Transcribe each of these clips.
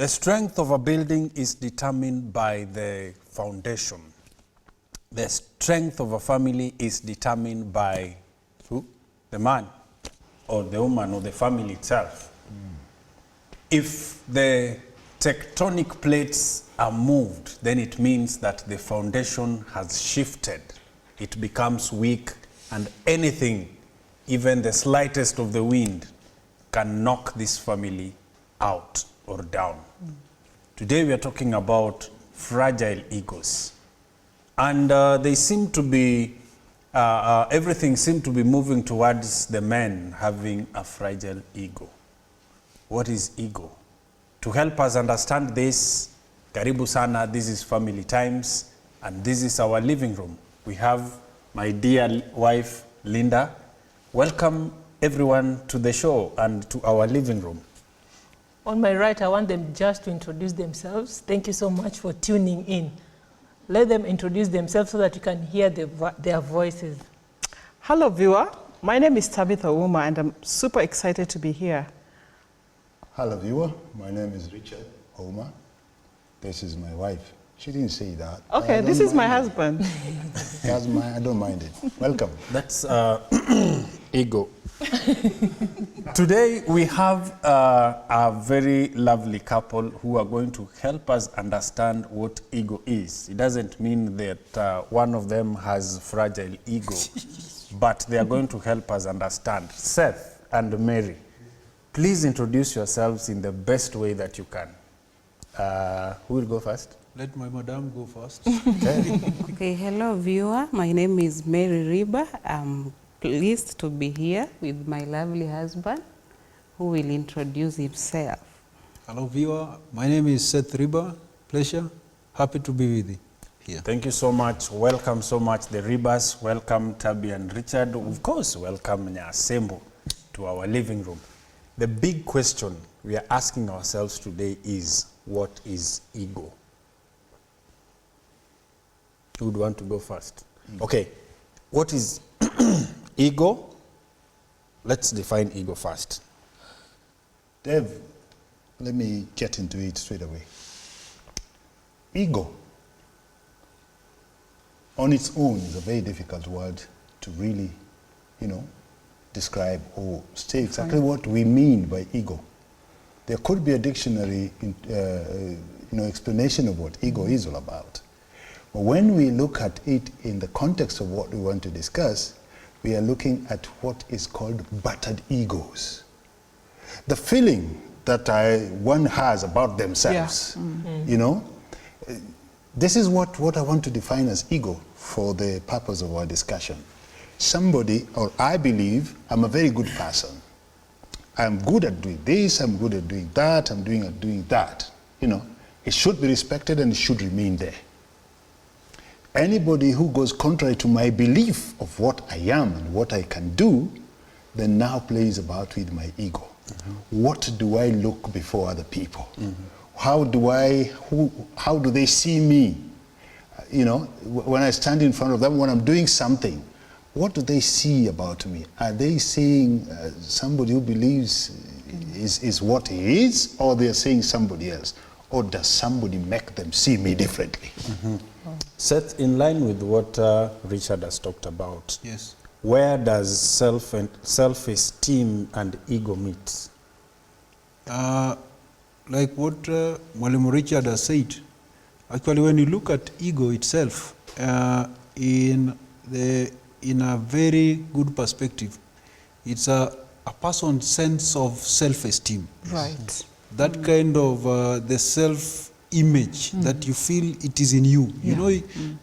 The strength of a building is determined by the foundation. The strength of a family is determined by who? The man or the woman or the family itself. If the tectonic plates are moved, then it means that the foundation has shifted. It becomes weak, and anything, even the slightest of the wind, can knock this family out or down. Today we are talking about fragile egos. And they seem to be, everything seems to be moving towards the men having a fragile ego. What is ego? To help us understand this, karibu sana, this is Family Times, and this is our living room. We have my dear wife, Linda. Welcome everyone to the show and to our living room. On my right, I want them just to introduce themselves. Thank you so much for tuning in. Let them introduce themselves so that you can hear their voices. Hello, viewer. My name is Tabitha Ouma, and I'm super excited to be here. Hello, viewer. My name is Richard Ouma. This is my wife. She didn't say that. Okay, this is my husband. That's I don't mind it. Welcome. That's ego. Today we have a very lovely couple who are going to help us understand what ego is. It doesn't mean that one of them has fragile ego, but they are going to help us understand. Seth and Mary, please introduce yourselves in the best way that you can. Who will go first? Let my madam go first. Okay. Okay, hello viewer. My name is Mary Ribba. I'm pleased to be here with my lovely husband who will introduce himself. Hello viewer. My name is Seth Ribba. Pleasure. Happy to be with you here. Thank you so much. Welcome so much, the Ribbas. Welcome, Tabby and Richard. Of course, welcome Nyasembo to our living room. The big question we are asking ourselves today is, what is ego? Who would want to go first? Okay, what is ego? Let's define ego first. Dave, let me get into it straight away. Ego, on its own, is a very difficult word to really, describe or say exactly what we mean by ego. There could be a dictionary, explanation of what ego is all about. But when we look at it in the context of what we want to discuss, we are looking at what is called battered egos. The feeling that one has about themselves, this is what I want to define as ego for the purpose of our discussion. Somebody, or I believe, I'm a very good person. I'm good at doing this, I'm good at doing that, I'm doing at doing that. It should be respected and it should remain there. Anybody who goes contrary to my belief of what I am and what I can do, then now plays about with my ego. What do I look before other people? How do they see me? When I stand in front of them, when I'm doing something, what do they see about me? Are they seeing somebody who believes is what he is, or they're seeing somebody else? Or does somebody make them see me differently? Seth, in line with what Richard has talked about, Yes. where does self-esteem and ego meet? Like what Mwalimu Richard has said, actually when you look at ego itself, in a very good perspective, it's a person's sense of self-esteem. Right. That kind of the self-image that you feel it is in you.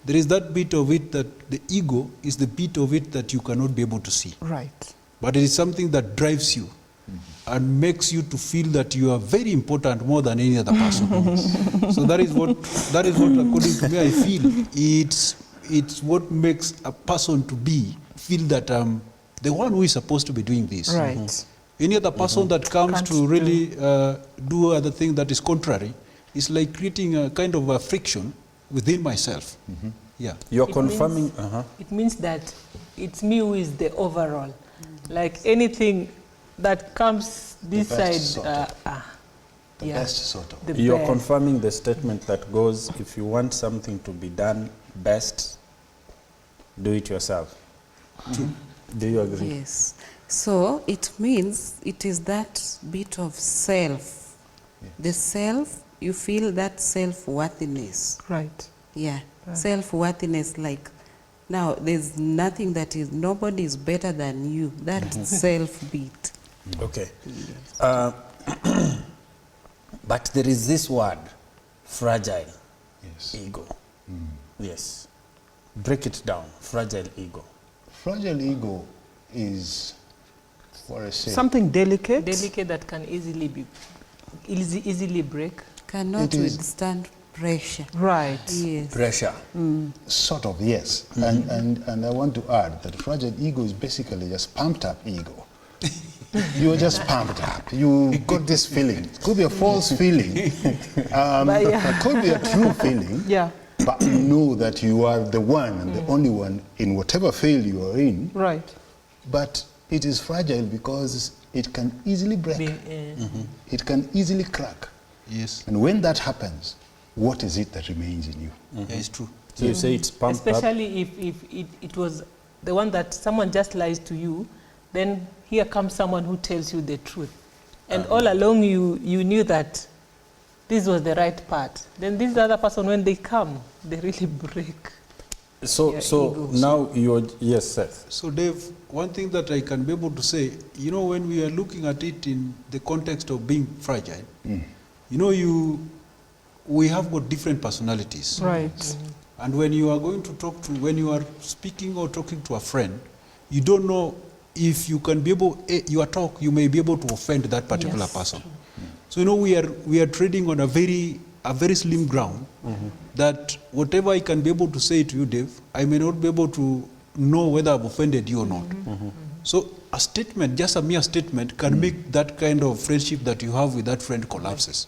There is that bit of it that the ego is the bit of it that you cannot be able to see. Right. But it is something that drives you and makes you to feel that you are very important more than any other person. So that is what according to me I feel it's what makes a person to feel that the one who is supposed to be doing this. Right. Any other person that comes Can't to really do other thing that is contrary is like creating a kind of a friction within myself. Yeah. You're confirming. It means that it's me who is the overall. Like anything that comes this side, The Yeah. best sort of. The You're best. confirming the statement that goes, if you want something to be done best, do it yourself. Do you agree? Yes. So it means it is that bit of self. The self, you feel that self-worthiness. Right. Yeah, self-worthiness, like now there's nothing that is, nobody is better than you. That self-beat. Okay. But there is this word, fragile Yes. ego. Yes. Break it down, fragile ego. Fragile ego is, for a say, Something delicate. Delicate that can easily be, easily break. Cannot It is- withstand pressure. Right. Yes. Pressure. sort of, yes. And I want to add that fragile ego is basically just pumped up ego. You're just pumped up. You got this feeling. It could be a false feeling. But yeah. It could be a true feeling. Yeah. But you know that you are the one and the only one in whatever field you are in. Right. But it is fragile because it can easily break. It can easily crack. Yes. And when that happens, what is it that remains in you? Yeah, it's true. So you say it's pumped up. Especially if it was the one that someone just lies to you, then here comes someone who tells you the truth. And all along you knew that this was the right part. Then this other person, when they come, they really break. So, Your so ego. now you're, yes, Seth. So Dave, one thing that I can be able to say, you know, when we are looking at it in the context of being fragile, you know, we have got different personalities. Right. And when you are going to talk to, when you are speaking or talking to a friend, you don't know if you can be able, your talk, you may be able to offend that particular Yes, person. So, you know, we are trading on a very slim ground that whatever I can be able to say to you, Dave, I may not be able to know whether I've offended you or not. So a statement, just a mere statement, can make that kind of friendship that you have with that friend collapses.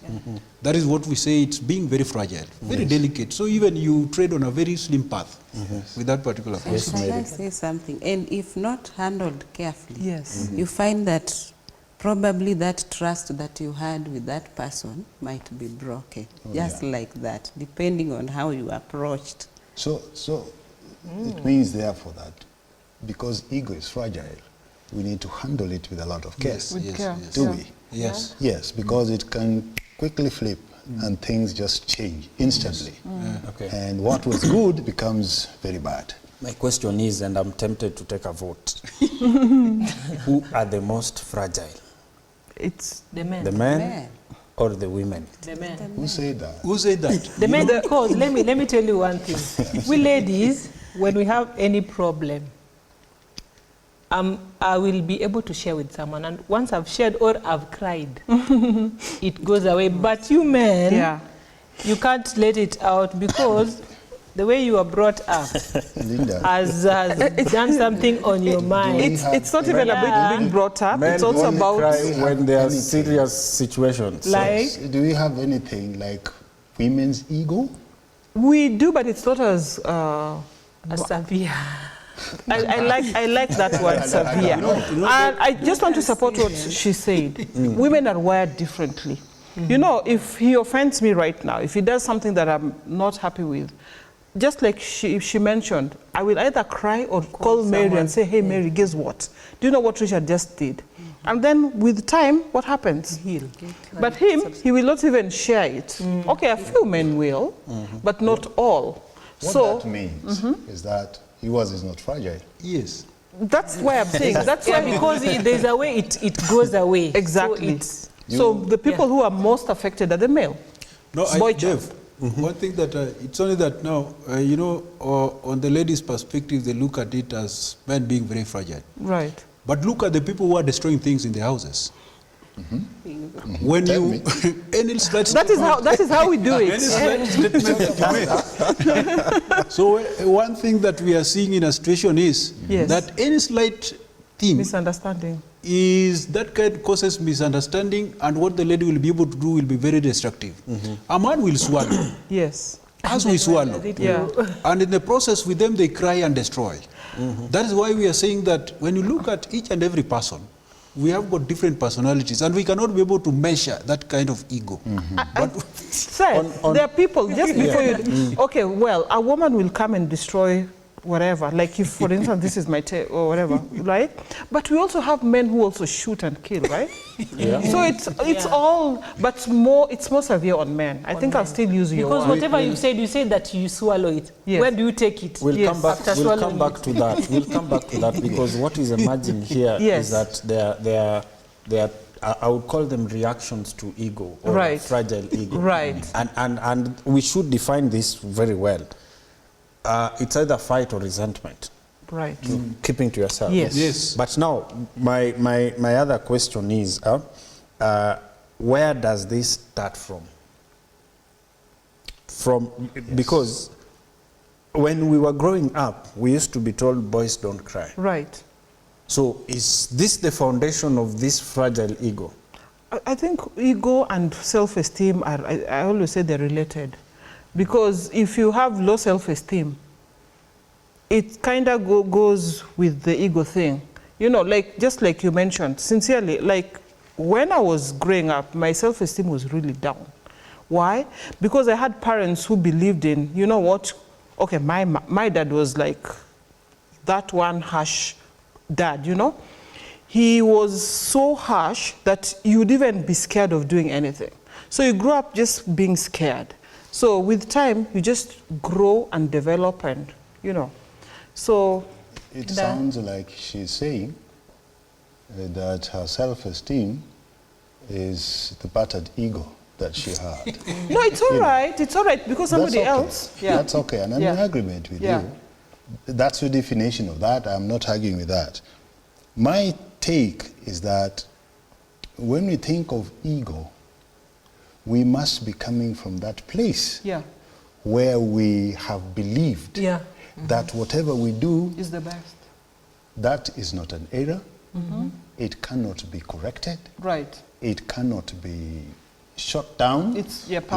That is what we say, it's being very fragile, very delicate. So even you trade on a very slim path with that particular person. Can I say something? And if not handled carefully, Yes. you find that probably that trust that you had with that person might be broken, just like that, depending on how you approached. So it means therefore that because ego is fragile, we need to handle it with a lot of care. Yes, With yes, care. yes. Do Yeah. we? Yes. Yes, because it can quickly flip and things just change instantly. Okay. And what was good becomes very bad. My question is, and I'm tempted to take a vote, who are the most fragile? It's The men. The men Man. or the women? The men. Who said that? Who said that? The men, because let me tell you one thing. We ladies, when we have any problem, I will be able to share with someone, and once I've shared or I've cried, it goes away. But you men, yeah. you can't let it out because the way you are brought up Linda. has done something on your mind. It's not even about being brought up. Men It's also only about cry when there are anything. serious situations. Like, Do we have anything like women's ego? we do, but it's not as a severe. I like that word, severe. And I just want to support what she said. Women are wired differently. You know, if he offends me right now, if he does something that I'm not happy with, just like she mentioned, I will either cry or call Mary and say, hey, Mary, guess what? Do you know what Richard just did? And then with time, what happens? Heal. But him, he will not even share it. Okay, a few men will, but not all. What that means is that yours is not fragile. Yes. That's why I'm saying, that's Yeah, why because there's a way it goes away. Exactly. So So the people who are most affected are the male. No, Boy Dave, one thing that, it's only that now, you know, on the ladies' perspective, they look at it as men being very fragile. Right. But look at the people who are destroying things in their houses. When Tell you, me. any slight That is how we do any it. slight statement that you make. So one thing that we are seeing in a situation is Yes. that any slight thing Misunderstanding. is that kind causes misunderstanding, and what the lady will be able to do will be very destructive. A man will swallow, Yes. as we swallow. Yeah. And in the process with them, they cry and destroy. That is why we are saying that when you look at each and every person, we have got different personalities, and we cannot be able to measure that kind of ego. Seth, there are people, just before you... Okay, well, a woman will come and destroy whatever. Like if, for instance, this is my tail or whatever, right? But we also have men who also shoot and kill, right? Yeah. So it's all, but it's more severe on men. I think I'll still use your Because word. whatever you said that you swallow it. Yes. Where do you take it? We'll come back. After We'll come swallowing back it. to that. We'll come back to that because what is emerging here Yes. is that there are I would call them reactions to ego or Right. fragile ego. Right. And we should define this very well. It's either fight or resentment. Right. Keeping to yourself. Yes. Yes. But now, my other question is, where does this start from? Because when we were growing up, we used to be told boys don't cry. Right. So is this the foundation of this fragile ego? I think ego and self-esteem are, I always say they're related. Because if you have low self-esteem, it kind of goes with the ego thing. You know, like, just like you mentioned, sincerely, like when I was growing up, my self-esteem was really down. Why? Because I had parents who believed in, you know what, okay, my dad was like that one harsh dad, you know. He was so harsh that you would even be scared of doing anything. So you grew up just being scared. So with time, you just grow and develop and, you know. So it sounds like she's saying that her self-esteem is the battered ego that she had. no, it's all right. It's all right because somebody That's okay. else. Yeah. That's okay, and I'm in agreement with you. That's your definition of that. I'm not arguing with that. My take is that when we think of ego, we must be coming from that place where we have believed that whatever we do is the best. That is not an error. It cannot be corrected. Right. It cannot be shut down. It's perfect.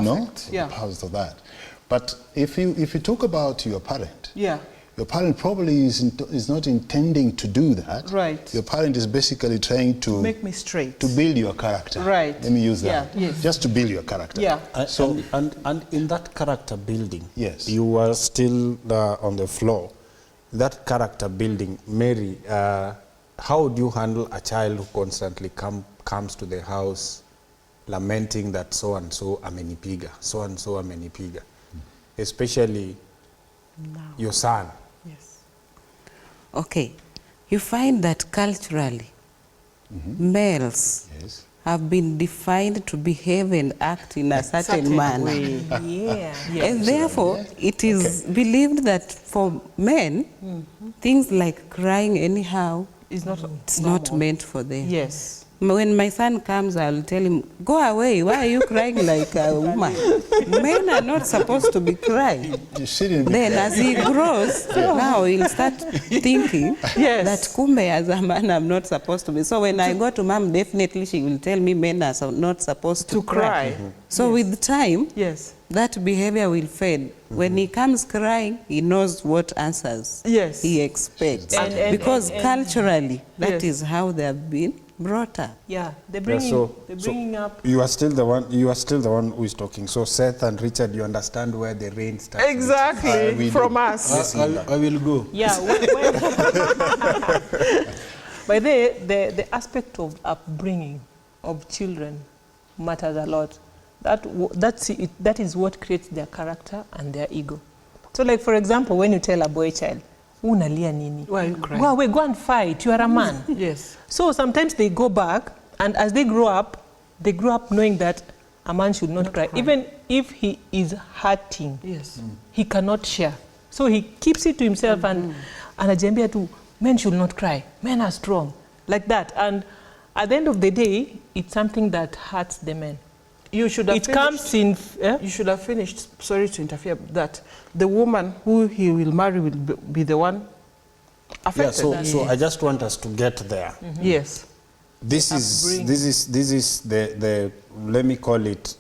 You know, because of that. But if you talk about your parent, your parent probably is not intending to do that. Right. Your parent is basically trying to make me straight. To build your character. Right. Let me use that. Yes. Just to build your character. Yeah. So and in that character building, yes, you were still on the floor. That character building, Mary, how do you handle a child who constantly comes to the house lamenting that so and so amenipiga, so and so amenipiga, especially your son? Yes. Okay. You find that culturally, males have been defined to behave and act in a certain manner. And therefore, it is believed that for men, things like crying anyhow it's not meant for them. Yes. When my son comes, I'll tell him, go away, why are you crying like a woman? Men are not supposed to be crying. Then as he grows, now he'll start thinking that kumbe as a man I'm not supposed to be. So when I go to mom, definitely she will tell me men are not supposed to cry. So with time, that behavior will fade. When he comes crying, he knows what answers he expects. Because culturally, that is how they have been brought up. Yeah, they're bringing up. You are still the one. You are still the one who is talking. So Seth and Richard, you understand where the rain starts. Exactly, from us. I will go. Yeah. But the aspect of upbringing of children matters a lot. That is what creates their character and their ego. So, like for example, when you tell a boy child, unalia nini? Why are you crying? Go away, go and fight. You are a man. Yes. So sometimes they go back, and as they grow up knowing that a man should not cry. Even if he is hurting, he cannot share. So he keeps it to himself and anajambia tu, men should not cry. Men are strong. Like that. And at the end of the day, it's something that hurts the men. You should have comes in. You should have finished. Sorry to interfere. That the woman who he will marry will be the one affected. Yeah. So I just want us to get there. Yes. This is the let me call it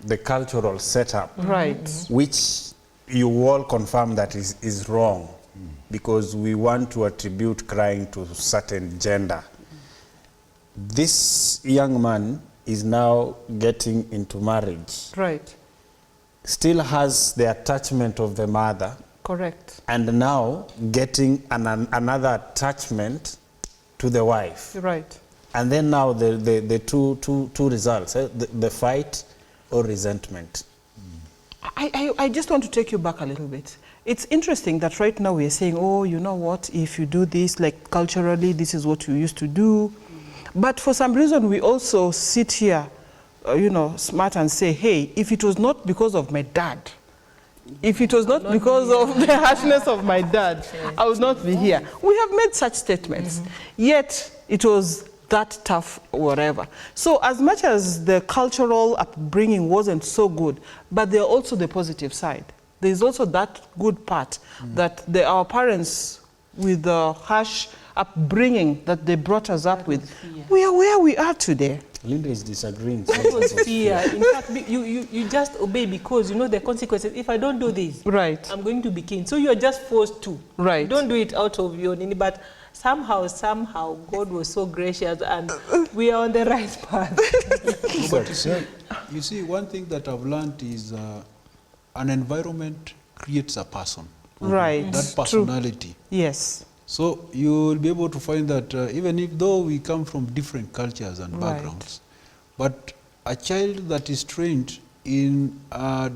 the cultural setup, right? Which you all confirm that is wrong, because we want to attribute crying to certain gender. this young man is now getting into marriage, Right. still has the attachment of the mother, Correct. and now getting another attachment to the wife. Right. And then now the two results, the fight or resentment. I just want to take you back a little bit. It's interesting that right now we are saying, oh, you know what, if you do this, like culturally, this is what you used to do. But for some reason, we also sit here, you know, smart and say, hey, if it was not because of my dad, if it was not because of the harshness of my dad, I would not be here. We have made such statements. Yet, it was that tough, whatever. So as much as the cultural upbringing wasn't so good, but there are also the positive side. There's also that good part that our parents, with the harsh upbringing that they brought us up with, we are where we are today. Linda is disagreeing. That was fear. In fact, you just obey because you know the consequences. If I don't do this, Right. I'm going to be killed. So you are just forced to. Right. You don't do it out of your need, but somehow, God was so gracious and we are on the right path. No, but you see, one thing that I've learned is an environment creates a person. Right. That personality. True. Yes. So you will be able to find that even if though we come from different cultures and Right. backgrounds, but a child that is trained in a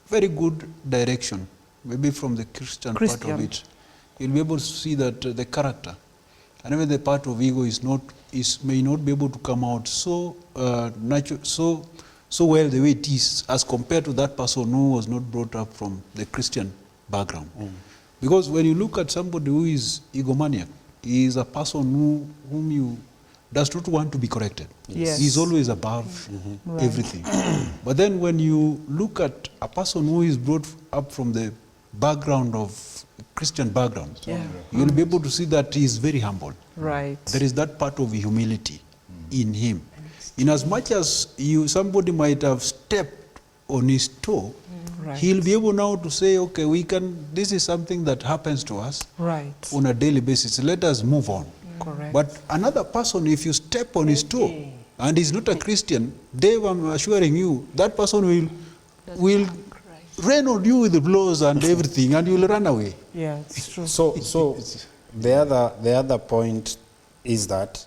very good direction, maybe from the Christian part of it, you'll be able to see that the character and even the part of ego may not be able to come out so natural, so well the way it is as compared to that person who was not brought up from the Christian background. Because when you look at somebody who is egomaniac, he is a person whom you does not want to be corrected. Yes. He's always above everything. But then when you look at a person who is brought up from the background of Christian background, you'll be able to see that he is very humble. Right. There is that part of humility in him. In as much as somebody might have stepped on his toe, Right. he'll be able now to say, okay, this is something that happens to us Right. on a daily basis. Let us move on. Correct. But another person, if you step on his toe and he's not a Christian, Dave, I'm assuring you, that person will rain on you with the blows and everything, and you'll run away. Yeah, it's true. So the other point is that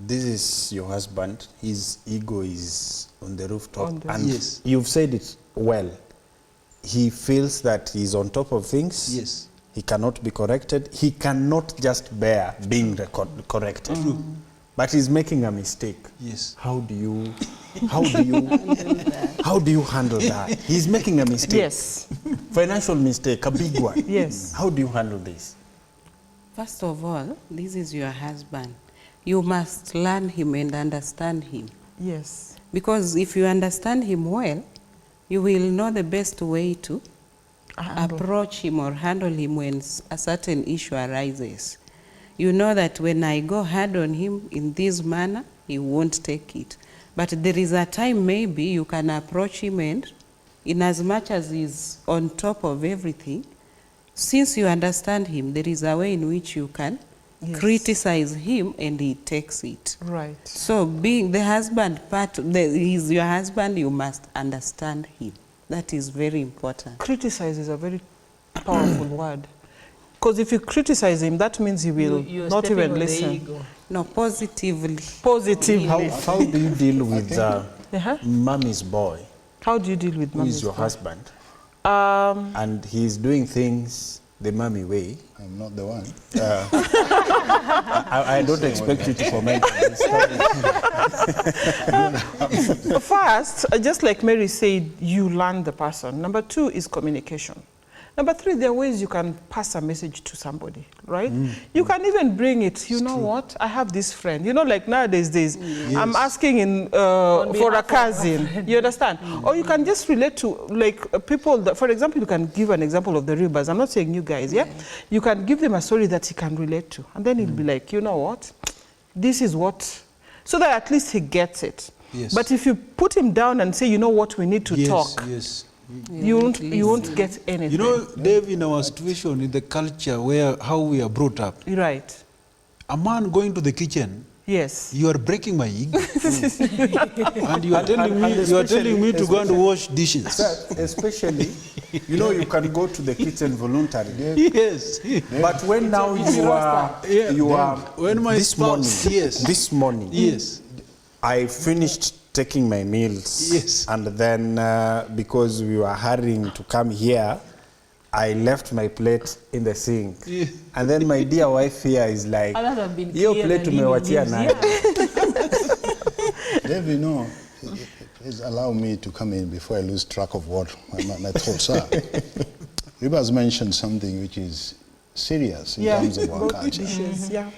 this is your husband. His ego is on the rooftop, and Yes. you've said it well. He feels that he's on top of things. Yes. He cannot be corrected. He cannot just bear being corrected. But he's making a mistake. Yes. How do you handle that? He's making a mistake. Yes. Financial mistake, a big one. Yes. How do you handle this? First of all, this is your husband. You must learn him and understand him. Yes. Because if you understand him well, you will know the best way to approach him or handle him when a certain issue arises. You know that when I go hard on him in this manner, he won't take it. But there is a time maybe you can approach him and in as much as he's on top of everything, since you understand him, there is a way in which you can criticize him and he takes it. Right. So being the husband part, he's your husband, you must understand him. That is very important. Criticize is a very powerful word. Because if you criticize him, that means he will You're not stepping even on the listen. ego. No, positively. Positively. How do you deal with mommy's boy, How do you deal with who mommy? is your husband, and he's doing things the mommy way? I'm not the one. I don't expect you to comment on this. First, just like Mary said, you learn the person. Number 2 is communication. Number 3, there are ways you can pass a message to somebody, right? You can even bring it, you know what, I have this friend. You know, like nowadays, I'm asking for a cousin, you understand? Or you can just relate to, like, people that, for example, you can give an example of the Ribbas. I'm not saying you guys, yeah? You can give them a story that he can relate to. And then he'll be like, you know what, this is what, so that at least he gets it. Yes. But if you put him down and say, you know what, we need to talk, Yes. you won't get anything. You know, Dave, in our situation, in the culture how we are brought up, Right. a man going to the kitchen, Yes. you are breaking my ego. And you are telling me to go and wash dishes. Especially, you know, you can go to the kitchen voluntarily. Yes. But when now you are When my this spouse, morning, yes. this morning, Yes. I finished taking my meals. Yes. And then because we were hurrying to come here, I left my plate in the sink. Yeah. And then my dear wife here is like, Others have been "Hiyo clear plate and leaving umewachia leaves." nani?" Dave, you know, please allow me to come in before I lose track of what my thoughts are. Ribba has mentioned something which is serious in terms of our culture. Dishes, yeah.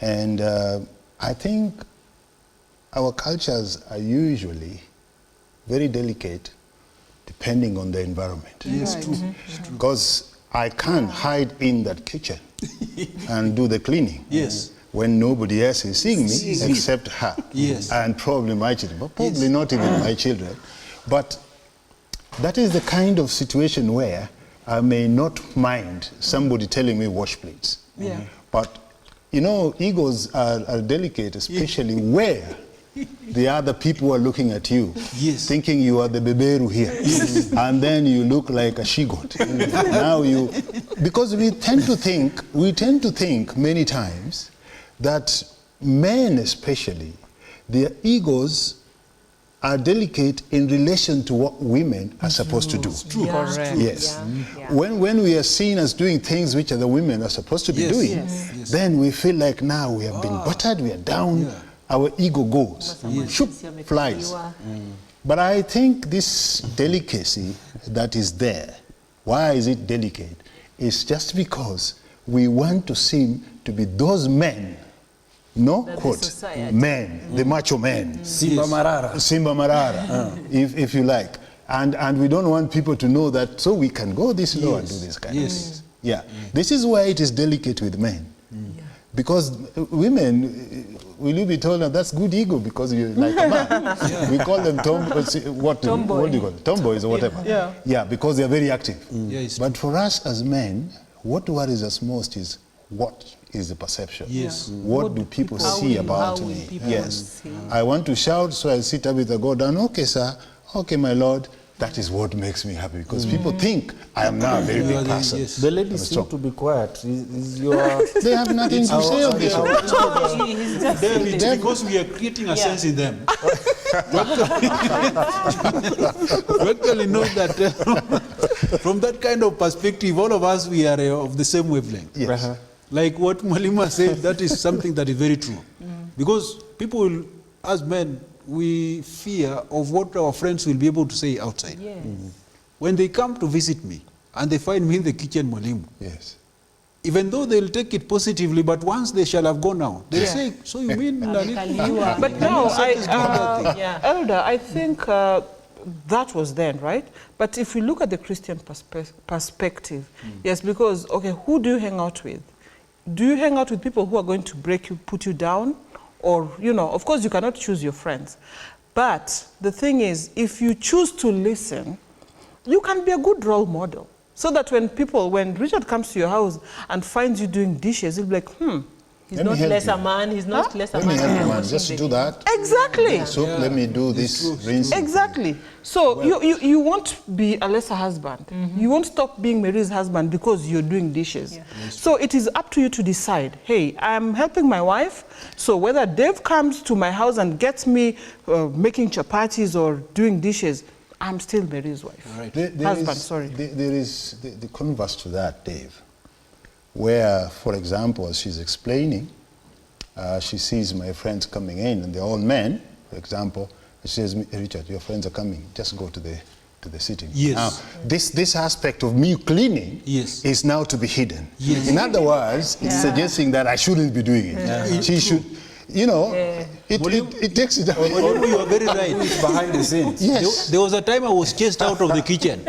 And I think our cultures are usually very delicate depending on the environment. Yes, true. Because I can't hide in that kitchen and do the cleaning. Yes. When nobody else is seeing me except her. Yes. And probably my children, but probably not even my children. But that is the kind of situation where I may not mind somebody telling me wash plates. Yeah. But, you know, egos are delicate, especially where the other people are looking at you, Yes. thinking you are the beberu here, and then you look like a she-goat. Now you, because we tend to think many times that men especially, their egos are delicate in relation to what women are supposed to do. Correct. Yes. When we are seen as doing things which the women are supposed to be Yes. doing, Yes. then we feel like now we have been buttered, we are down, Yeah. our ego goes, shoop, flies. But I think this delicacy that is there, why is it delicate? It's just because we want to seem to be those men, no That the quote, society- men, the macho men. Simba Marara. Simba Marara, if you like. And we don't want people to know that, so we can go this low and do this kind of things. Yeah. This is why it is delicate with men. Because women, will you be told that that's good ego because you're like a man? We call them what do you call it? Tomboys or whatever. Yeah. Yeah, because they're very active. Yeah, it's But for us as men, what worries us most is what is the perception? Yes. What do people see about me? people Yes. see? I want to shout, so I see Tabitha go down. Okay, sir. Okay, my lord. That is what makes me happy because people think I am now a very big person. Yes. The ladies I'm seem strong. to be quiet. Is your They have nothing to say on this one. Dave, it's because we are creating a sense in them. We actually know that from that kind of perspective, all of us, we are of the same wavelength. Yes. Like what Malima said, that is something that is very true. Because people, will, as men, we fear of what our friends will be able to say outside. Yes. When they come to visit me and they find me in the kitchen, Mwalimu, Yes. even though they'll take it positively, but once they shall have gone out, they'll say, so you mean... Amekaliwa. But no, Yeah. Elder, I think that was then, right? But if we look at the Christian perspective, yes, because, okay, who do you hang out with? Do you hang out with people who are going to break you, put you down? Or, you know, of course you cannot choose your friends. But the thing is, if you choose to listen, you can be a good role model. So that when Richard comes to your house and finds you doing dishes, he'll be like, He's Let me not help less you. a man. He's not less a Let me man. help you, man. Just do that. exactly. So let me do this rinsing. Exactly. So you won't be a lesser husband. You won't stop being Mary's husband because you're doing dishes. So it is up to you to decide, hey, I'm helping my wife, so whether Dave comes to my house and gets me making chapatis or doing dishes, I'm still Mary's wife. Right. There is the converse to that, Dave, where, for example, as she's explaining, she sees my friends coming in, and they're all men, for example. She says, Richard, your friends are coming. Just go to the sitting. Yes. Now, this aspect of me cleaning Yes. is now to be hidden. Yes. In other words, it's suggesting that I shouldn't be doing it. She should, you know, It takes it away. Mwalimu, you are very right. Behind the scenes. Yes. There was a time I was chased out of the kitchen.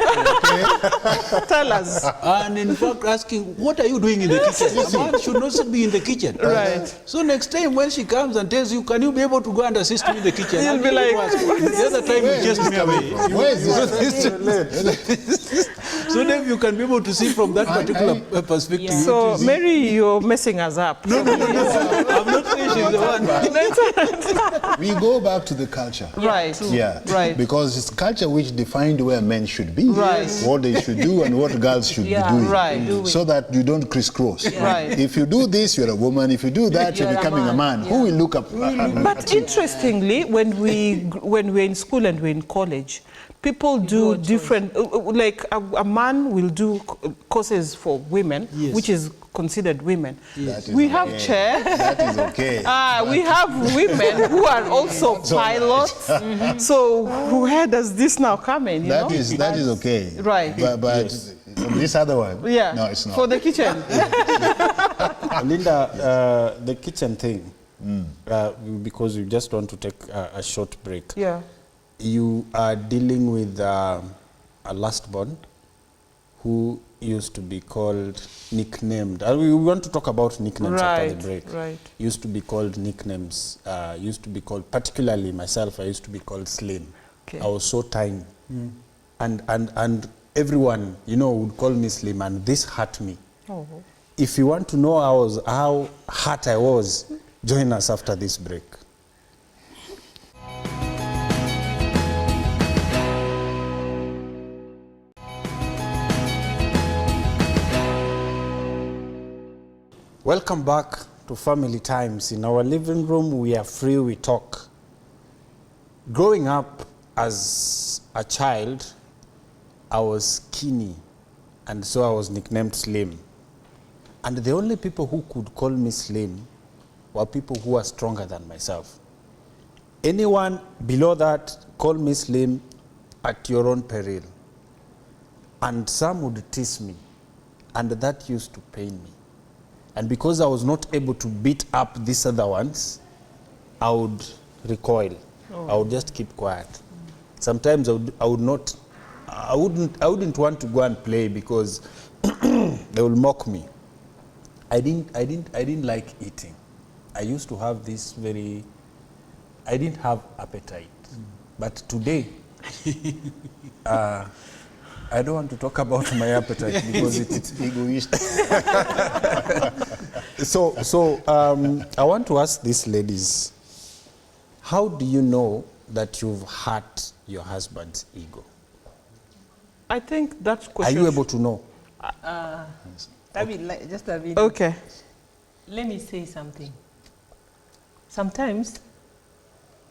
Tell us. And in fact, asking, what are you doing in the kitchen? A man should not be in the kitchen. Right. So next time when she comes and tells you, can you be able to go and assist me in the kitchen? You'll be like, the other time you chased me away. Where is this? So then you can be able to see from that particular perspective. so Mary, you're messing us up. I'm not saying she's the one. We go back to the culture. Right. Yeah. Right. Because it's culture which defined where men should be, Right. what they should do, and what girls should be doing. Right. So that you don't crisscross. Right. If you do this, you're a woman. If you do that, you're becoming a man. Who will look up? But interestingly, when we're in school and we're in college, people do different, like a man will do courses for women, which is considered women. We have chair. That is okay. We have women who are also pilots. So where does this now come in? You know? That is okay. Right. But this other one, Yeah. no, it's not. For the kitchen. Linda, the kitchen thing, because we just want to take a short break. Yeah. You are dealing with a lastborn who used to be called, nicknamed. We want to talk about nicknames after the break. Right. Used to be called nicknames. Used to be called, particularly myself, I used to be called Slim. Okay. I was so tiny. And everyone, would call me Slim, and this hurt me. Oh. If you want to know how hurt I was, join us after this break. Welcome back to Family Times. In our living room, we are free, we talk. Growing up as a child, I was skinny, and so I was nicknamed Slim. And the only people who could call me Slim were people who are stronger than myself. Anyone below that, call me Slim at your own peril. And some would tease me, and that used to pain me. And because I was not able to beat up these other ones, I would recoil. I would just keep quiet. Sometimes I wouldn't want to go and play because they will mock me. I didn't like eating. I used to have this I didn't have appetite. But today, I don't want to talk about my appetite because it's egoistic. So I want to ask these ladies, how do you know that you've hurt your husband's ego? I think that question. Are you able to know? Just a bit. Okay. Let me say something. Sometimes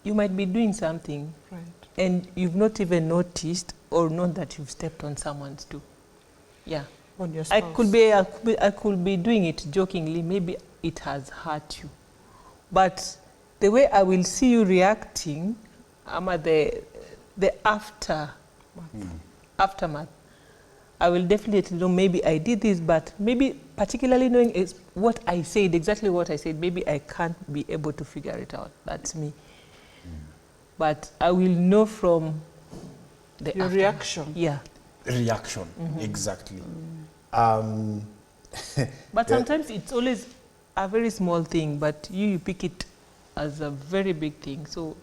you might be doing something and you've not even noticed or known that you've stepped on someone's toe. Yeah. On your I spouse. could be doing it jokingly. Maybe it has hurt you. But the way I will see you reacting, the aftermath, I will definitely know maybe I did this, but maybe particularly knowing is what I said, exactly what I said, maybe I can't be able to figure it out. That's me. But I will know from the Your reaction. Yeah. Reaction, exactly. But sometimes it's always a very small thing, but you pick it as a very big thing. So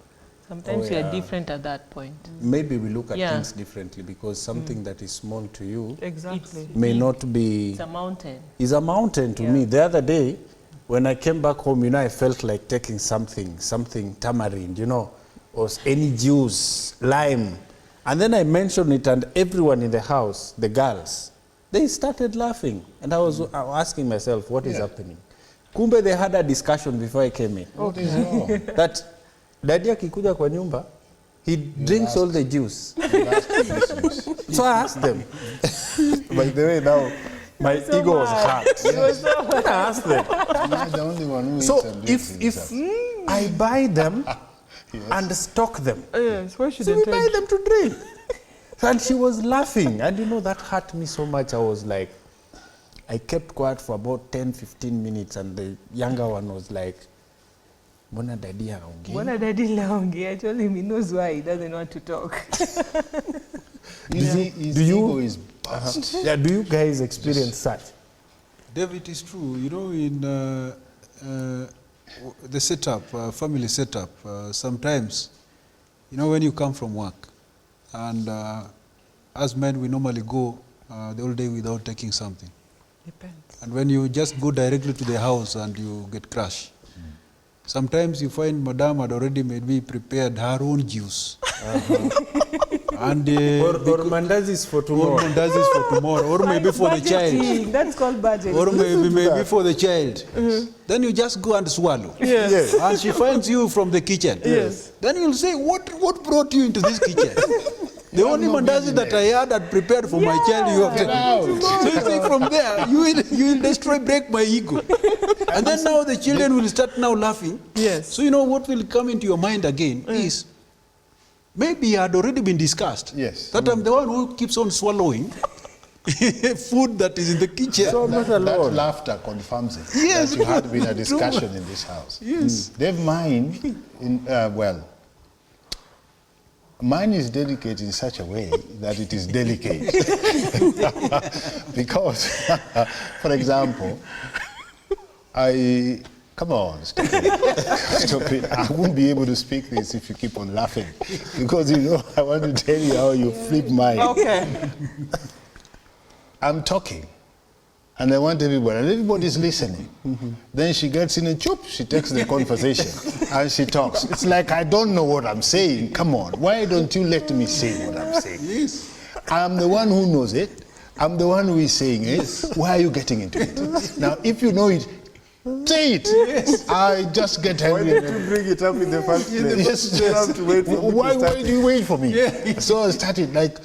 sometimes you are different at that point. Maybe we look at things differently because something that is small to you Exactly. may not be... It's a mountain. Is a mountain to me. The other day, when I came back home, I felt like taking something tamarind, or any juice, lime. And then I mentioned it, and everyone in the house, the girls, they started laughing. And I was asking myself, what is happening? Kumbe, they had a discussion before I came in. What is wrong? That daddy akikuja kwa nyumba, he drinks all the juice. So I asked them. By the way, now, my ego was hurt. I asked them. You're the only one who So eats and drinks if himself. I buy them and stock them, Yes, why should so I we tell buy you? them to drink. And she was laughing. And that hurt me so much. I was like, I kept quiet for about 10, 15 minutes. And the younger one was like, Mbona daddy haongei? Mbona daddy laongea? I told him he knows why he doesn't want to talk. His ego is burst. Yeah, do you guys experience such? David, is true. You know, in the setup, family setup, sometimes, you know, when you come from work, and as men, we normally go the whole day without taking something. Depends. And when you just go directly to the house and you get crushed, sometimes you find Madame had already maybe prepared her own juice. And Or mandazis for tomorrow. Or mandazis for tomorrow, or maybe for the child. That's called budgeting. Or maybe for the child. Then you just go and swallow. Yes. And she finds you from the kitchen. Yes. Then you'll say, what brought you into this kitchen? The only mandazi that I had prepared for my child, you have taken. So you see, from there, you will break my ego. And then now the children will start now laughing. Yes. So you know what will come into your mind again is, maybe it had already been discussed. Yes. That I'm the one who keeps on swallowing food that is in the kitchen. So that laughter confirms it. Yes. That you had been a discussion in this house. Yes. They've mine, mine is delicate in such a way that it is delicate. Because, for example, come on, stop it. Stop it. I won't be able to speak this if you keep on laughing. Because, you know, I want to tell you how you flip mine. Okay. I'm talking, and I want everybody, and everybody's listening. Then she gets in and she takes the conversation, and she talks. It's like, I don't know what I'm saying. Come on, why don't you let me say what I'm saying? Yes. I'm the one who knows it. I'm the one who is saying it. Why are you getting into it? Now, if you know it, say it. Yes. I just get angry. Why did you bring it up in the first place? Yes, You have to wait for why do you wait for me? Yeah. So I started like,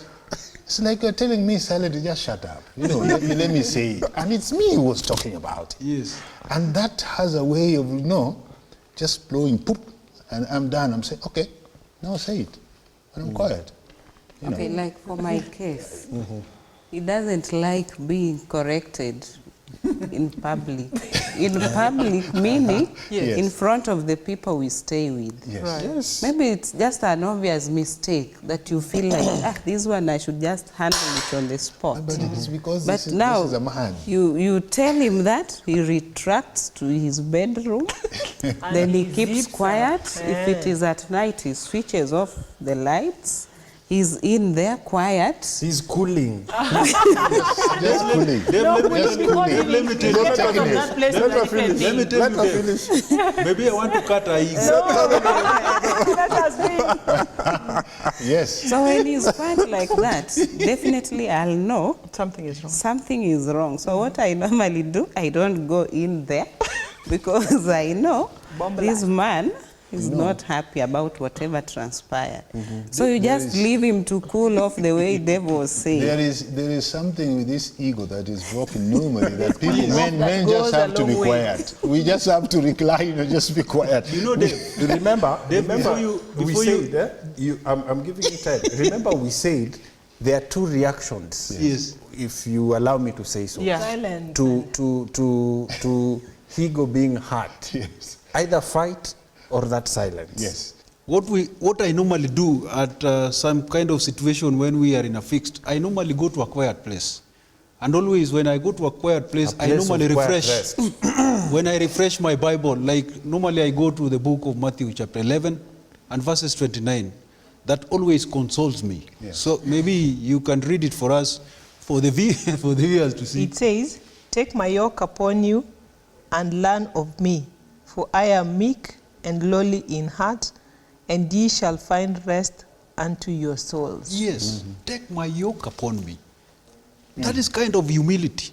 it's like you're telling me silently, just shut up. You know, let me say it. And it's me who was talking about it. Yes. And that has a way of, you know, just blowing poop, and I'm done. I'm saying, okay, now say it. And I'm quiet. You know. Okay, like for my case, he doesn't like being corrected in public. In public, meaning Yes. in front of the people we stay with. Yes. Right. Yes. Maybe it's just an obvious mistake that you feel like, this one I should just handle it on the spot. But it's because But this is now, a man. you tell him that, he retracts to his bedroom, then he keeps quiet. If it is at night, he switches off the lights. He's in there quiet. He's cooling. Just cooling. Let me tell you. Let Let me tell you. Maybe I want to cut her ego. That has been. Yes. So when he's quiet like that, definitely I'll know Something is wrong. something is wrong. So what I normally do, I don't go in there because I know this man is not happy about whatever transpired. So you just leave him to cool off the way Dave was saying. There is something with this ego that is broken normally that people, men That just goes have a to be long way. quiet. We just have to recline and just be quiet. You know, Dave, Remember, before we you- said, I'm giving you time. Remember, we said there are two reactions. Yes. If you allow me to say so. Yeah. Silent. To ego being hurt. Yes. Either fight or that silence. Yes. What I normally do at some kind of situation when we are in a fixed, I normally go to a quiet place. And always when I go to a quiet place, I place normally of quiet refresh. rest. When I refresh my Bible, like normally I go to the book of Matthew chapter 11 and verses 29. That always consoles me. Yes. So maybe you can read it for us, for the viewers to see. It says, "Take my yoke upon you and learn of me, for I am meek and lowly in heart, and ye shall find rest unto your souls." Yes, take my yoke upon me. That is kind of humility.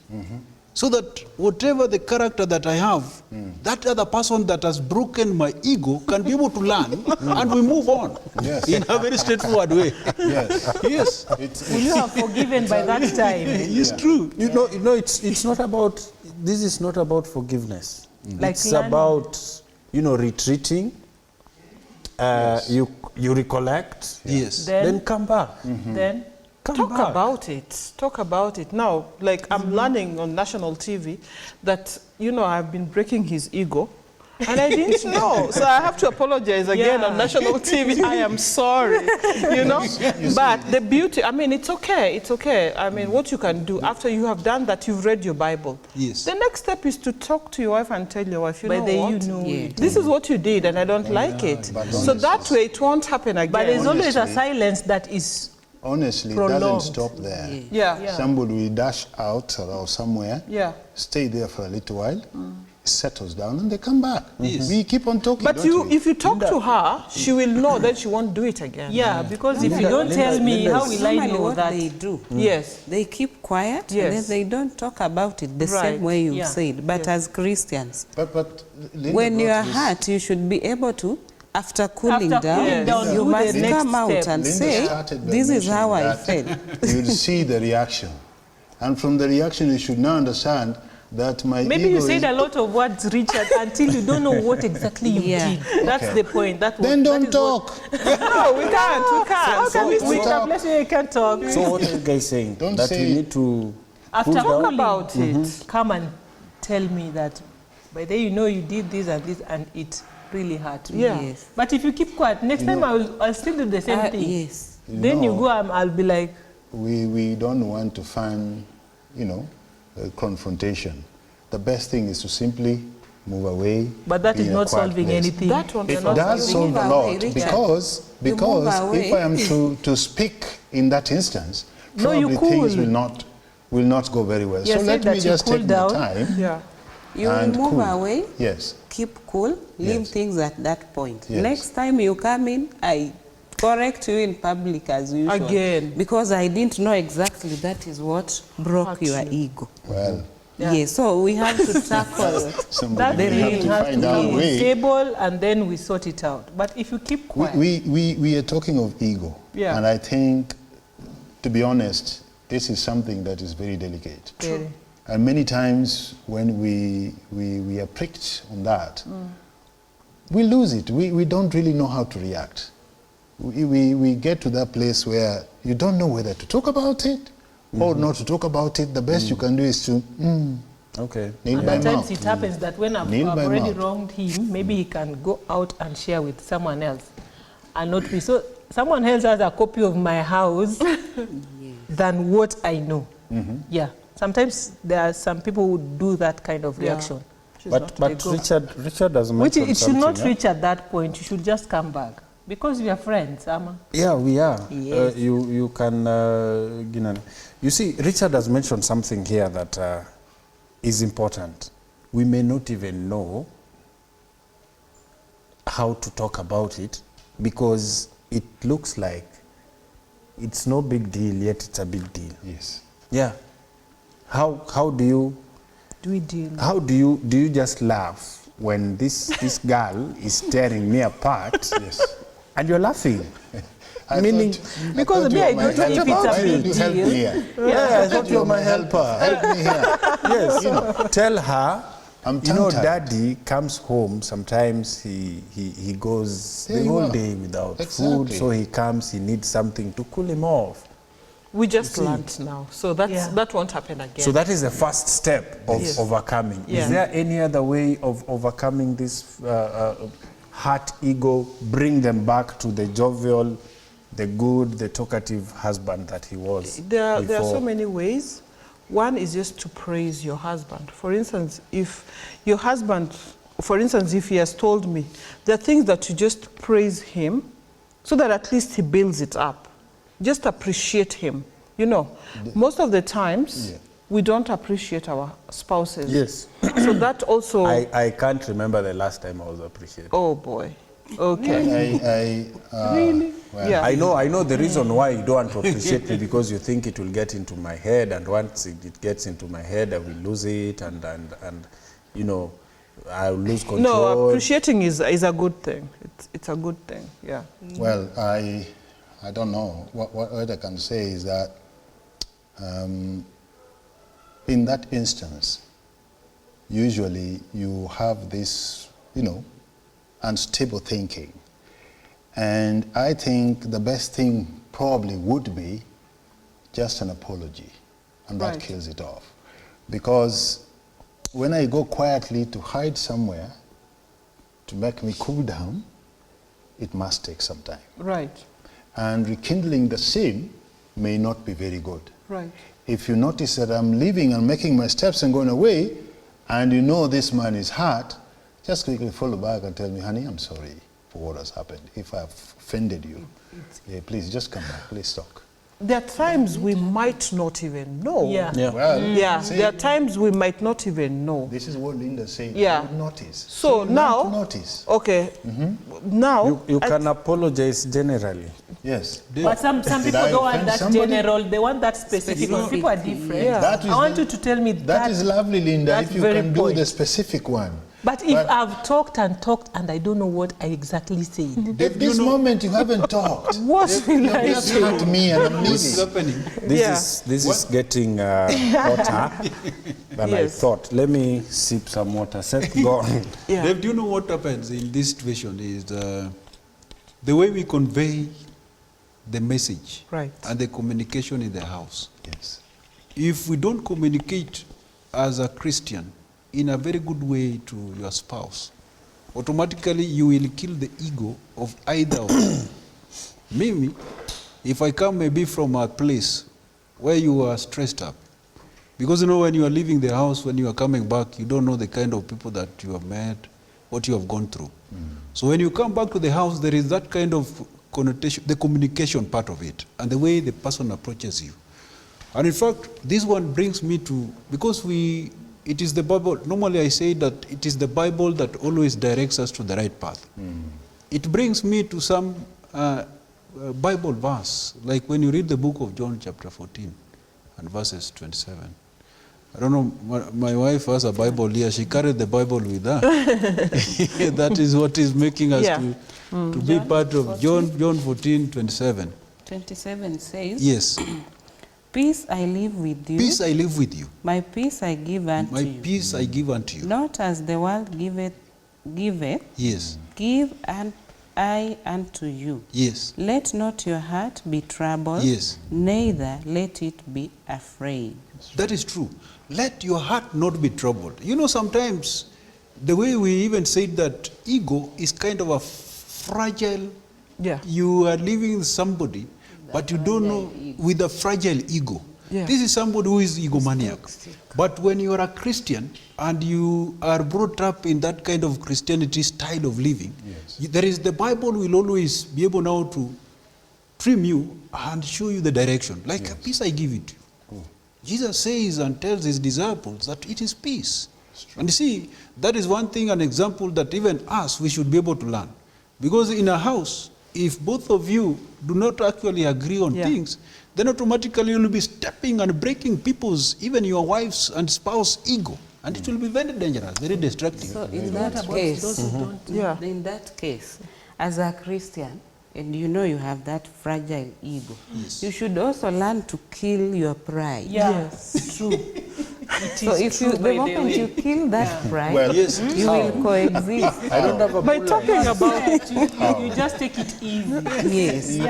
So that whatever the character that I have, that other person that has broken my ego can be able to learn and we move on Yes. in a very straightforward way. Yes. Yes, Will you have forgiven by that time? it's true. You know, it's not about, this is not about forgiveness. Like It's learning. about, retreating. You recollect. Yes. Then come back. Then Talk about it. Talk about it. Now, like I'm learning on national TV that, I've been breaking his ego And I didn't know. So I have to apologize again on national TV. I am sorry, you know. But the beauty, I mean, it's okay. It's okay. I mean, what you can do after you have done that, you've read your Bible. Yes. The next step is to talk to your wife and tell your wife, you know what? Yeah. This is what you did and I don't like it. but So that way it won't happen again. But there's always a Honestly- silence that is Honestly, it Prolonged. doesn't stop there. Yeah. Somebody will dash out or somewhere, Yeah. stay there for a little while, settles down, and they come back. We keep on talking, But don't we? if you talk to her, she will know that she won't do it again. yeah, because if you Linda- don't tell me, Linda how is- will I Normally know what that? they do, Yes. they keep quiet, Yes. and then they don't talk about it the Right. same way you Yeah. said. But as Christians, But Linda when brought you are this- hurt, you should be able to, after cooling After down, cooling down, you do the must next come out step. and Linda say, started by this is how I mentioning felt. that you'll see the reaction. And from the reaction, you should now understand that my Maybe ego you said is, a lot of words, Richard, until you don't know what exactly you Yeah. did. That's Okay. the point. That then that don't is what- talk. No, we can't. We can't. How can we So- speak so- up? Let's say you can't talk. So what are you guys saying? Don't that say- we need to After cool down? cooling, about it. come and tell me that, by then you know you did this and this, and it really hurt me. Yeah. Yes. But if you keep quiet, next time I'll still do the same thing. Yes. Then you know, go, I'll be like, we don't want to find, a confrontation. The best thing is to simply move away. but that be is in a not quiet solving place. anything. That one It cannot does You solve move a away, lot Richard. because You move away. if I am to speak in that instance, No, you probably things cool. will not go very well. You So said let that me you just cool take down. the time Yeah. You will and move cool. away, Yes. keep cool, leave Yes. things at that point. Yes. Next time you come in, I correct you in public as usual. Again. Because I didn't know exactly that is what broke Hurt your you. ego. Well, Yeah. Yes, so we have to tackle. somebody That will have thing to has find to out a be way. stable, and then we sort it out. But if you keep quiet, We are talking of ego. Yeah. And I think, to be honest, this is something that is very delicate. Very. And many times when we are pricked on that, we lose it. We don't really know how to react. We get to that place where you don't know whether to talk about it or not to talk about it. The best you can do is to Okay. kneel and by sometimes mouth. it happens that when I've Kneel by already mouth. wronged him, maybe he can go out and share with someone else and not me. So someone else has a copy of my house than what I know. Yeah. Sometimes there are some people who do that kind of Yeah. reaction. But They go- Richard has Which mentioned it should not something, reach at that point. You should just come back. Because we are friends, Ama. Yeah, we are. Yes. You can, you see, Richard has mentioned something here that is important. We may not even know how to talk about it because it looks like it's no big deal, yet it's a big deal. Yes. Yeah. How do you Do we deal? do you just laugh when this girl is tearing me apart? Yes. And you're laughing. I Meaning- thought- Because thought me, you I were my don't know if helper. it's a Why big did you help deal. me here? Yeah, I thought you were my helper. Help me here. Yes. Tell her, I'm you know, tongue-tied. daddy comes home, sometimes he goes There the you whole are. day without food, Exactly. so he comes, he needs something to cool him off. We just learned now, so that won't happen again. So that is the first step of Yes. overcoming. Yeah. Is there any other way of overcoming this heart ego, bring them back to the jovial, the good, the talkative husband that he was There are before? so many ways. One is just to praise your husband. For instance, if your husband, if he has told me, there are things that you just praise him so that at least he builds it up. Just appreciate him. You know, most of the times, we don't appreciate our spouses. Yes. So that also, I can't remember the last time I was appreciated. oh boy. Okay. Really? Well, Yeah. I know the reason why you don't want to appreciate me because you think it will get into my head, and once it gets into my head, I will lose it, and you know, I will lose control. No, appreciating is a good thing. It's a good thing, yeah. Well, I don't know. What I can say is that in that instance, usually you have this, unstable thinking. And I think the best thing probably would be just an apology, and that Right. kills it off. Because when I go quietly to hide somewhere, to make me cool down, it must take some time. Right. And rekindling the same may not be very good. Right. If you notice that I'm leaving and making my steps and going away, and you know this man is hurt, just quickly follow back and tell me, honey, I'm sorry for what has happened. If I've offended you, please just come back, let's talk. There are times we might not even know. Yeah. Well, There are times we might not even know. this is what Linda said. Yeah. You notice. So you now, learn to notice. okay, now, You can apologize generally. Yes. But some Did people I don't want offend that somebody? general, they want that specific. Specific. People are different. Yeah. That is I want the- you to tell me That is lovely, Linda, that's if you very can do point. the specific one. But if I've talked and I don't know what I exactly said. At this moment, you haven't talked. what will You I just say? hurt me and I'm What's leaving. happening? This is getting hotter than I Yes. thought. Let me sip some water. Seth, go on. Yeah. Dave, do you know what happens in this situation is the way we convey the message Right. and the communication in the house. Yes. If we don't communicate as a Christian in a very good way to your spouse, automatically you will kill the ego of either of them. Maybe if I come maybe from a place where you are stressed up, because you know when you are leaving the house, when you are coming back, you don't know the kind of people that you have met, what you have gone through. So when you come back to the house, there is that kind of connotation, the communication part of it, and the way the person approaches you. And in fact, this one brings me to, because it is the Bible, normally I say that it is the Bible that always directs us to the right path. It brings me to some Bible verse, like when you read the book of John chapter 14 and verses 27. I don't know, my wife has a Bible here, she carried the Bible with her. That is what is making us to be part of John 14, 27. 27 says, Yes. Peace I leave with you. Peace I live with you. My peace I give unto My you. peace I give unto you. Not as the world giveth, Yes. give and I unto you. Yes. Let not your heart be troubled, Yes. neither let it be afraid. That is true. Let your heart not be troubled. You know, sometimes the way we even said that ego is kind of a fragile, Yeah. you are living with somebody, but you don't know, with a fragile ego. Yeah. This is somebody who is egomaniac. But when you are a Christian and you are brought up in that kind of Christianity style of living, there is the Bible will always be able now to trim you and show you the direction. Like a peace I give it. Jesus says and tells his disciples that it is peace. And you see, that is one thing, an example that even us, we should be able to learn. Because in a house, if both of you do not actually agree on things, then automatically you'll be stepping and breaking people's, even your wife's and spouse ego. And it will be very dangerous, very destructive. So in that case, in that case, as a Christian, and you know you have that fragile ego, you should also learn to kill your pride. Yes, true. So if you, the moment you kill that pride, you will coexist. I don't have a By talking about You just take it easy. Yes.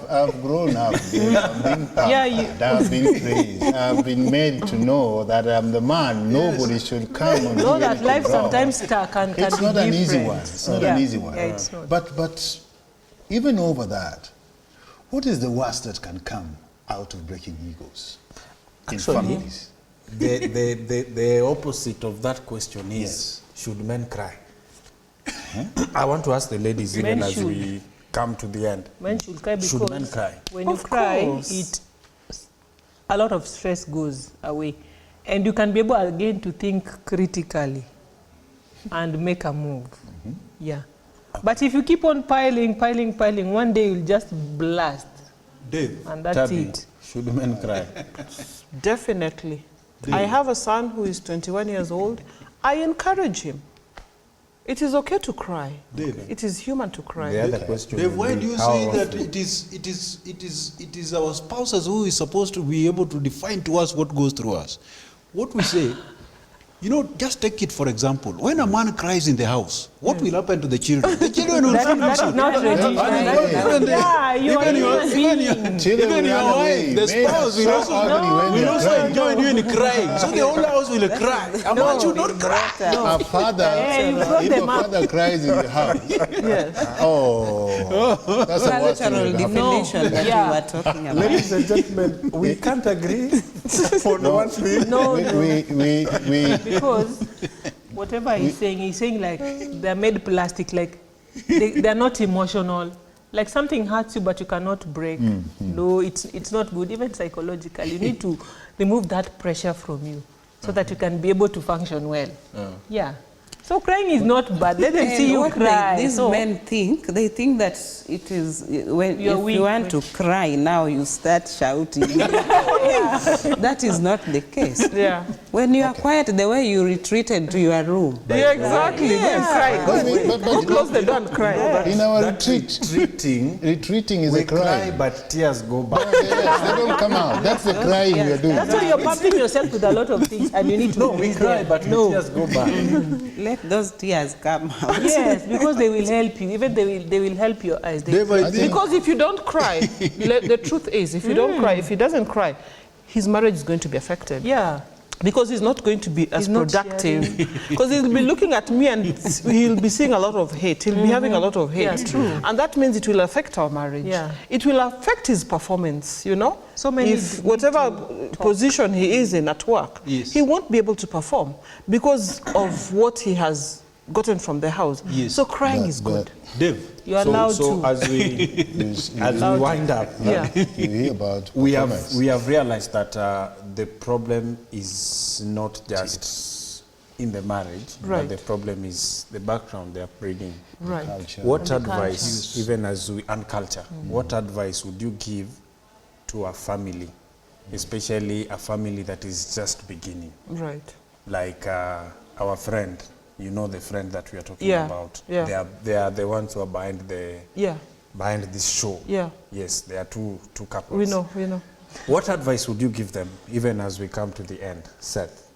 I've grown up. I've been pampered, I've been praised. I've been made to know that I'm the man. Nobody should come and Know do that anything life wrong. sometimes can It's be not an easy different. one. It's not an easy one. Yeah, it's not. But even over that, what is the worst that can come out of breaking egos in families? The opposite of that question is, should men cry? I want to ask the ladies even Men as should. we come to the end. Men should cry because Should men cry? when you Of cry, course. a lot of stress goes away. And you can be able again to think critically and make a move. Yeah. But if you keep on piling, one day you'll just blast. Dave, And that's Tabi, it. should men cry? definitely. I have a son who is 21 years old. I encourage him. It is okay to cry. Dave. It is human to cry. The other question Dave, would why be do you how say that often? it is our spouses who is supposed to be able to define to us what goes through us? What we say, You know, just take it for example. When a man cries in the house, what will happen to the children? The children will That is not tradition. Yeah, you are human being. even your wife, the spouse will also join you in crying. So the whole house will cry. A man should not cry. A father, if a father cries in the house, that's a worst Cultural definition that you were talking about. Ladies and gentlemen, we can't agree on one thing. Because whatever he's saying like they're made plastic, like they're not emotional. Like something hurts you, but you cannot break. No, it's not good, even psychologically. You need to remove that pressure from you so that you can be able to function well. Yeah. So crying is not bad. Let them see you cry. These men think, they think that it is, when if you want to cry, now you start shouting. That is not the case. Yeah. When you are quiet, the way you retreated to your room. Yeah, exactly. Go close the door and cry. In our retreating is We a cry. cry, but tears go back. Yes, they don't come out. That's the crying we are doing. That's why you're pumping yourself with a lot of things, and you need to. No, we cry, but tears go back. Let those tears come out. Yes, because they will help you. Even they will help your eyes. Because if you don't cry, the truth is, if you don't cry, if he doesn't cry, his marriage is going to be affected. Yeah. Because he's not going to be as productive. Because he'll be looking at me and he'll be seeing a lot of hate. He'll be having a lot of hate. Yeah, true. And that means it will affect our marriage. Yeah. It will affect his performance, you know? So many if whatever position he is in at work, Yes. he won't be able to perform because of what he has gotten from the house. Yes. So crying is good. Dave, You're allowed So to. as we wind up, Yeah. You hear about we performance. have realized that the problem is not just in the marriage, Right. but the problem is the background, the upbringing. Right. culture. What advice, even as we and culture, what advice would you give to a family, especially a family that is just beginning, Right. like our friend? You know the friend that we are talking Yeah, about. yeah. They are the ones who are behind this show. Yeah. Yes, there are two couples. We know. What advice would you give them, even as we come to the end, Seth?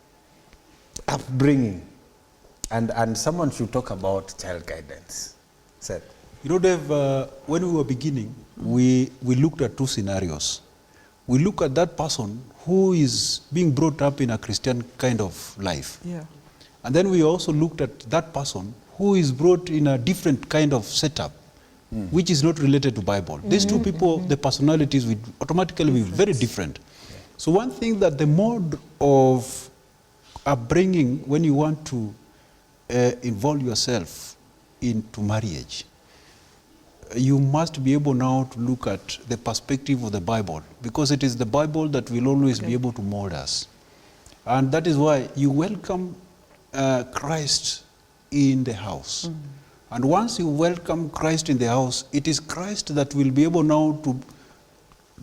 Upbringing, and someone should talk about child guidance. Seth. you know, Dave, when we were beginning, we looked at two scenarios. We look at that person who is being brought up in a Christian kind of life. Yeah. And then we also looked at that person who is brought in a different kind of setup, which is not related to Bible. These two people, the personalities will automatically be very different. So one thing that the mode of upbringing, when you want to involve yourself into marriage, you must be able now to look at the perspective of the Bible, because it is the Bible that will always be able to mold us. And that is why you welcome Christ in the house. And once you welcome Christ in the house, it is Christ that will be able now to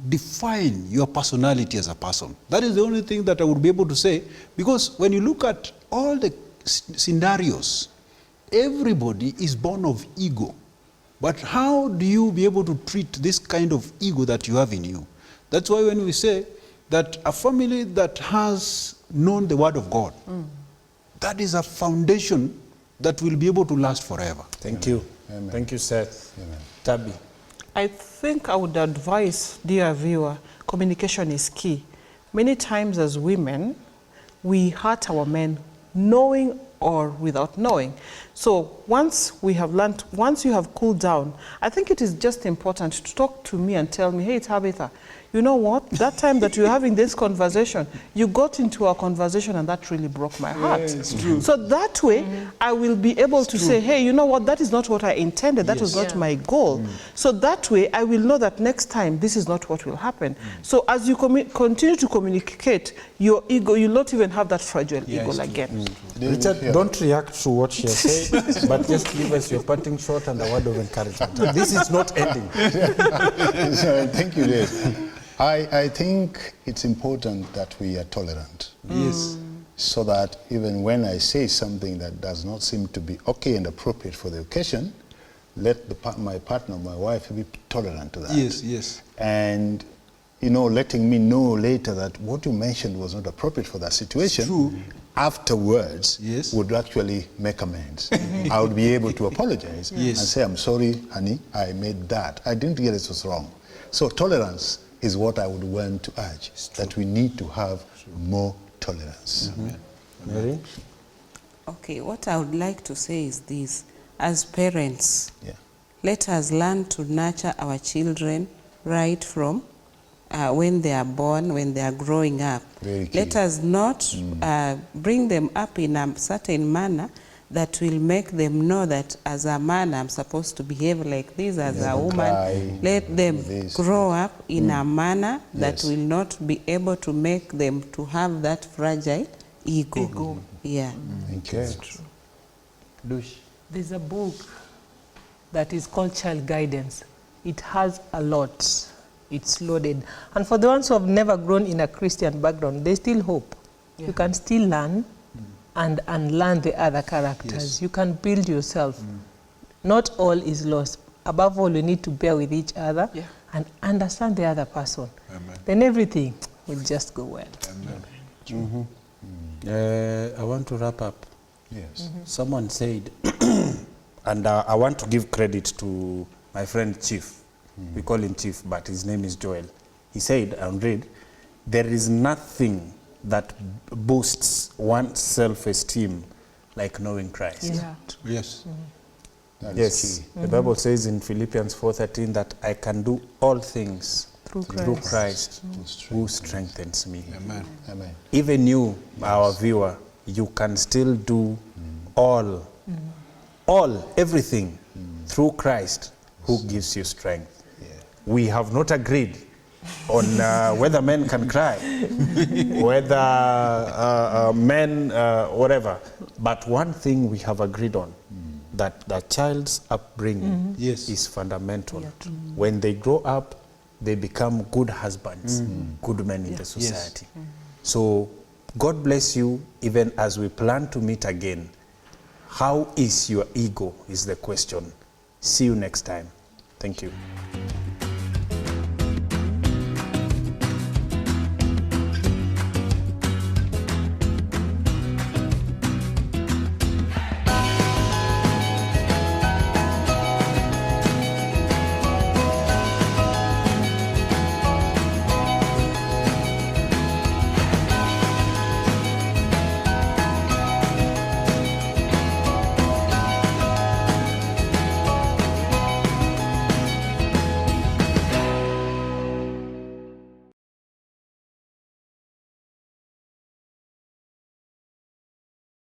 define your personality as a person. That is the only thing that I would be able to say, because when you look at all the scenarios, everybody is born of ego. But how do you be able to treat this kind of ego that you have in you? That's why when we say that a family that has known the Word of God, that is a foundation that will be able to last forever. Thank you. Amen. Thank you, Seth. Amen. Tabby. I think I would advise, dear viewer, communication is key. Many times as women, we hurt our men knowing or without knowing. So once we have learned, once you have cooled down, I think it is just important to talk to me and tell me, hey, Tabitha, you know what? That time that you're having this conversation, you got into a conversation and that really broke my heart. it's true. So that way, I will be able to say, hey, you know what? That is not what I intended. That was not my goal. So that way, I will know that next time, this is not what will happen. So as you continue to communicate, your ego, you'll not even have that fragile ego again. Richard, don't react to what she has said, but just give us your parting shot and a word of encouragement. This is not ending. Thank you, Dave. I think it's important that we are tolerant. Yes. So that even when I say something that does not seem to be okay and appropriate for the occasion, let my partner, my wife, be tolerant to that. Yes, yes. And, you know, letting me know later that what you mentioned was not appropriate for that situation. True. afterwards Yes. would actually make amends. I would be able to apologize and say, I'm sorry, honey, I made that. I didn't get it was wrong. So tolerance is what I would want to urge, that we need to have more tolerance. Mary? Okay, what I would like to say is this. As parents, Yeah. let us learn to nurture our children right from when they are born, when they are growing up. Very key. Let us not bring them up in a certain manner that will make them know that as a man I'm supposed to behave like this, as a woman. cry, Let them this. grow up in a manner that Yes. will not be able to make them to have that fragile ego. Yeah. Okay. There's a book that is called Child Guidance. It has a lot. It's loaded. And for the ones who have never grown in a Christian background, there's still hope. You can still learn and unlearn the other characters. Yes. You can build yourself. Not all is lost. Above all, we need to bear with each other and understand the other person. Amen. Then everything will just go well. I want to wrap up. Yes. Someone said, and I want to give credit to my friend Chief. We call him Chief, but his name is Joel. He said, and read, there is nothing that boosts one's self-esteem like knowing Christ. Yeah. Yes. That is Yes, key. the Bible says in Philippians 4:13 that I can do all things through Christ who strengthens me. Amen. Amen. Even you, our viewer, you can still do all, everything through Christ who gives you strength. We have not agreed on whether men can cry, whether men, whatever. But one thing we have agreed on, that the child's upbringing Yes. is fundamental. When they grow up, they become good husbands, good men in the society. So God bless you, even as we plan to meet again. How is your ego is the question. See you next time. Thank you.